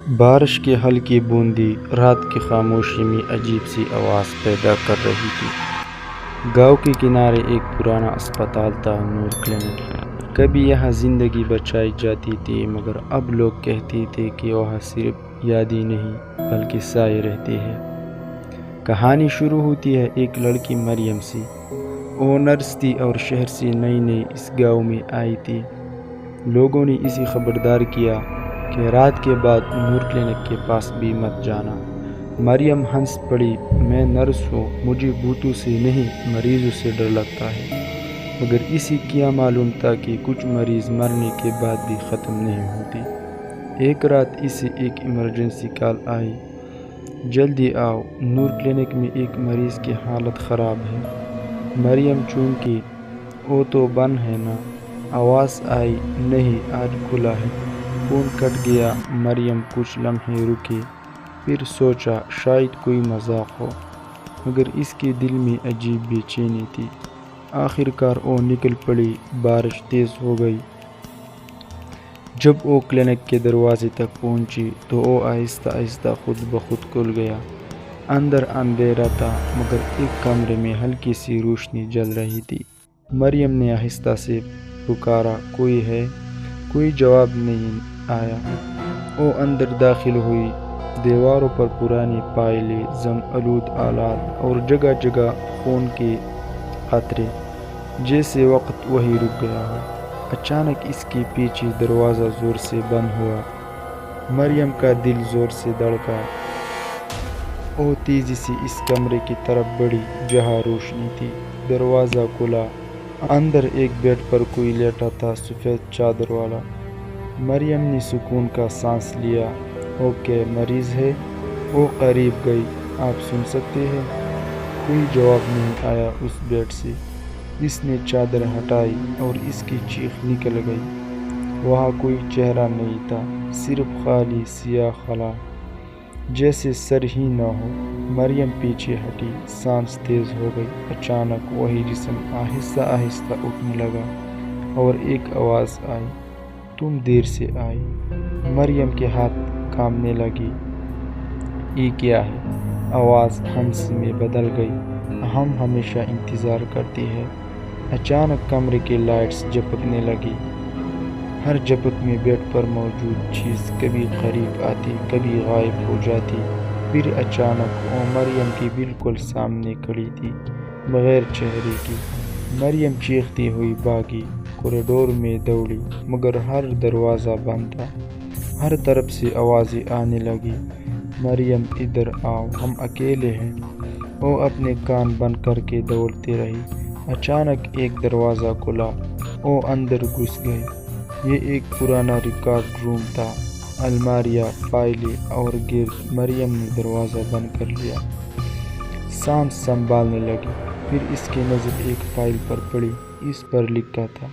بارش کی ہلکی بوندی رات کی خاموشی میں عجیب سی آواز پیدا کر رہی تھی۔ گاؤں کے کنارے ایک پرانا اسپتال تھا، نور کلینک۔ کبھی یہاں زندگی بچائی جاتی تھی، مگر اب لوگ کہتے تھے کہ وہاں صرف یادیں نہیں بلکہ سائے رہتے ہیں۔ کہانی شروع ہوتی ہے ایک لڑکی مریم سے۔ وہ نرس تھی اور شہر سے نئی نئی اس گاؤں میں آئی تھی۔ لوگوں نے اسے خبردار کیا کہ رات کے بعد نور کلینک کے پاس بھی مت جانا۔ مریم ہنس پڑی، میں نرس ہوں، مجھے بھوتوں سے نہیں مریضوں سے ڈر لگتا ہے۔ مگر اسے کیا معلوم تھا کہ کچھ مریض مرنے کے بعد بھی ختم نہیں ہوتے۔ ایک رات اسے ایک ایمرجنسی کال آئی، جلدی آؤ، نور کلینک میں ایک مریض کی حالت خراب ہے۔ مریم چونکہ وہ تو بند ہے نا، آواز آئی، نہیں آج کھلا ہے۔ فون کٹ گیا۔ مریم کچھ لمحے رکی، پھر سوچا شاید کوئی مذاق ہو، مگر اس کے دل میں عجیب بے چینی تھی۔ آخر کار وہ نکل پڑی۔ بارش تیز ہو گئی۔ جب وہ کلینک کے دروازے تک پہنچی تو وہ آہستہ آہستہ خود بخود کھل گیا۔ اندر اندھیرا تھا، مگر ایک کمرے میں ہلکی سی روشنی جل رہی تھی۔ مریم نے آہستہ سے پکارا، کوئی ہے؟ کوئی جواب نہیں آیا۔ وہ اندر داخل ہوئی۔ دیواروں پر پرانی فائلیں، زنگ آلود آلات اور جگہ جگہ خون کے قطرے، جیسے وقت وہی رک گیا ہو۔ اچانک اس کے پیچھے دروازہ زور سے بند ہوا۔ مریم کا دل زور سے دھڑکا۔ وہ تیزی سے اس کمرے کی طرف بڑھی جہاں روشنی تھی۔ دروازہ کھلا۔ اندر ایک بیڈ پر کوئی لیٹا تھا، سفید چادر والا۔ مریم نے سکون کا سانس لیا۔ اوکے، مریض ہے؟ وہ قریب گئی۔ آپ سن سکتے ہیں؟ کوئی جواب نہیں آیا اس بیڈ سے۔ اس نے چادر ہٹائی اور اس کی چیخ نکل گئی۔ وہاں کوئی چہرہ نہیں تھا، صرف خالی سیاہ خلا، جیسے سر ہی نہ ہو۔ مریم پیچھے ہٹی، سانس تیز ہو گئی۔ اچانک وہی جسم آہستہ آہستہ اٹھنے لگا اور ایک آواز آئی، تم دیر سے آئی۔ مریم کے ہاتھ کانپنے لگی۔ یہ کیا ہے؟ آواز ہمس میں بدل گئی، ہم ہمیشہ انتظار کرتے ہیں۔ اچانک کمرے کی لائٹس جھپکنے لگی۔ ہر جھپک میں بیڈ پر موجود چیز کبھی قریب آتی، کبھی غائب ہو جاتی۔ پھر اچانک وہ مریم کی بالکل سامنے کھڑی تھی، بغیر چہرے کی۔ مریم چیختی ہوئی بھاگی، کوریڈور میں دوڑی، مگر ہر دروازہ بند تھا۔ ہر طرف سے آوازیں آنے لگی، مریم ادھر آؤ، ہم اکیلے ہیں۔ وہ اپنے کان بند کر کے دوڑتی رہی۔ اچانک ایک دروازہ کھلا۔ وہ اندر گھس گئی۔ یہ ایک پرانا ریکارڈ روم تھا، الماریاں، فائلیں اور گرد۔ مریم نے دروازہ بند کر لیا، سانس سنبھالنے لگی۔ پھر اس کی نظر ایک فائل پر پڑی۔ اس پر لکھا تھا،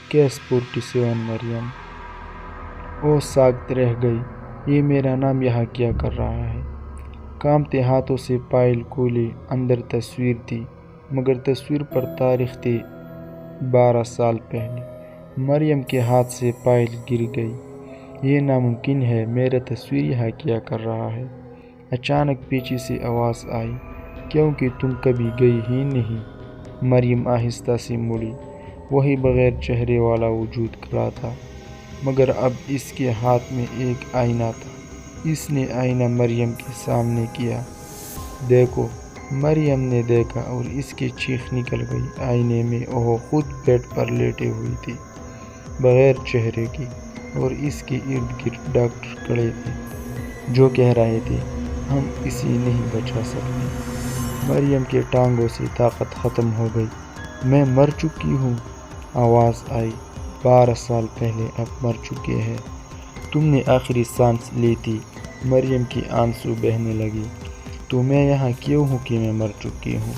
کیس 47 مریم۔ وہ ساکت رہ گئی۔ یہ میرا نام یہاں کیا کر رہا ہے؟ کانپتے ہاتھوں سے فائل کھولی۔ اندر تصویر تھی، مگر تصویر پر تاریخ تھی 12 سال پہلے۔ مریم کے ہاتھ سے فائل گر گئی۔ یہ ناممکن ہے، میرا تصویر یہاں کیا کر رہا ہے؟ اچانک پیچھے سے آواز آئی، کیونکہ تم کبھی گئی ہی نہیں۔ مریم آہستہ سے مڑی۔ وہی بغیر چہرے والا وجود کھڑا تھا، مگر اب اس کے ہاتھ میں ایک آئینہ تھا۔ اس نے آئینہ مریم کے سامنے کیا۔ دیکھو، مریم نے دیکھا اور اس کی چیخ نکل گئی۔ آئینے میں وہ خود بیڈ پر لیٹی ہوئی تھی، بغیر چہرے کی، اور اس کے ارد گرد ڈاکٹر کھڑے تھے، جو کہہ رہے تھے، ہم اسے نہیں بچا سکتے۔ مریم کے ٹانگوں سے طاقت ختم ہو گئی۔ میں مر چکی ہوں، آواز آئی، 12 سال پہلے اب مر چکے ہیں۔ تم نے آخری سانس لی تھی۔ مریم کی آنسو بہنے لگی۔ تو میں یہاں کیوں ہوں کہ میں مر چکی ہوں؟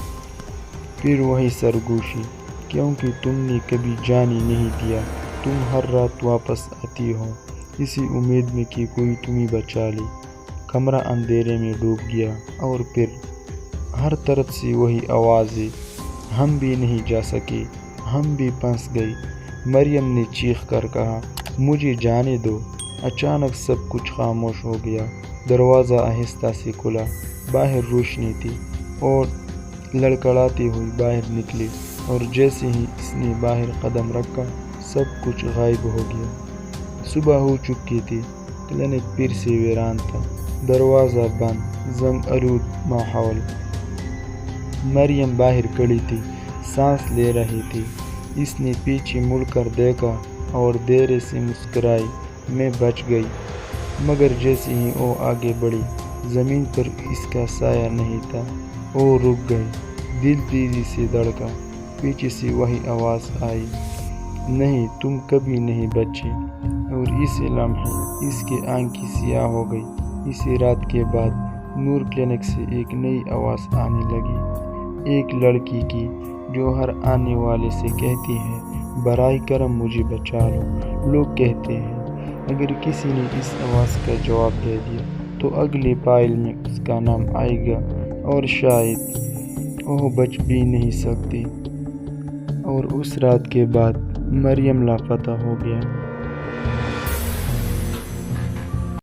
پھر وہی سرگوشی، کیونکہ تم نے کبھی جان ہی نہیں دیا۔ تم ہر رات واپس آتی ہو، اسی امید میں کہ کوئی تمہیں بچا لے۔ کمرہ اندھیرے میں ڈوب گیا، اور پھر ہر طرف سے وہی آوازیں، ہم بھی نہیں جا سکے، ہم بھی پھنس گئے۔ مریم نے چیخ کر کہا، مجھے جانے دو، اچانک سب کچھ خاموش ہو گیا۔ دروازہ آہستہ سے کھلا، باہر روشنی تھی اور لڑکھڑاتی ہوئی باہر نکلی، اور جیسے ہی اس نے باہر قدم رکھا سب کچھ غائب ہو گیا۔ صبح ہو چکی تھی، کلینک پھر سے ویران تھا، دروازہ بند، زنگ آلود ماحول۔ مریم باہر کھڑی تھی، سانس لے رہی تھی۔ اس نے پیچھے مڑ کر دیکھا اور دیر سے مسکرائی، میں بچ گئی۔ مگر جیسے ہی وہ آگے بڑھی، زمین پر اس کا سایہ نہیں تھا۔ وہ رک گئی، دل تیزی سے دھڑکا۔ پیچھے سے وہی آواز آئی، نہیں تم کبھی نہیں بچی۔ اور اسی لمحے اس کی آنکھیں سیاہ ہو گئی۔ اسی رات کے بعد نور کلینک سے ایک نئی آواز آنے لگی، ایک لڑکی کی جو ہر آنے والے سے کہتی ہے، برائے کرم مجھے بچا لو۔ لوگ کہتے ہیں اگر کسی نے اس آواز کا جواب دے دیا تو اگلے فائل میں اس کا نام آئے گا، اور شاید وہ بچ بھی نہیں سکتی۔ اور اس رات کے بعد مریم لاپتہ ہو گیا۔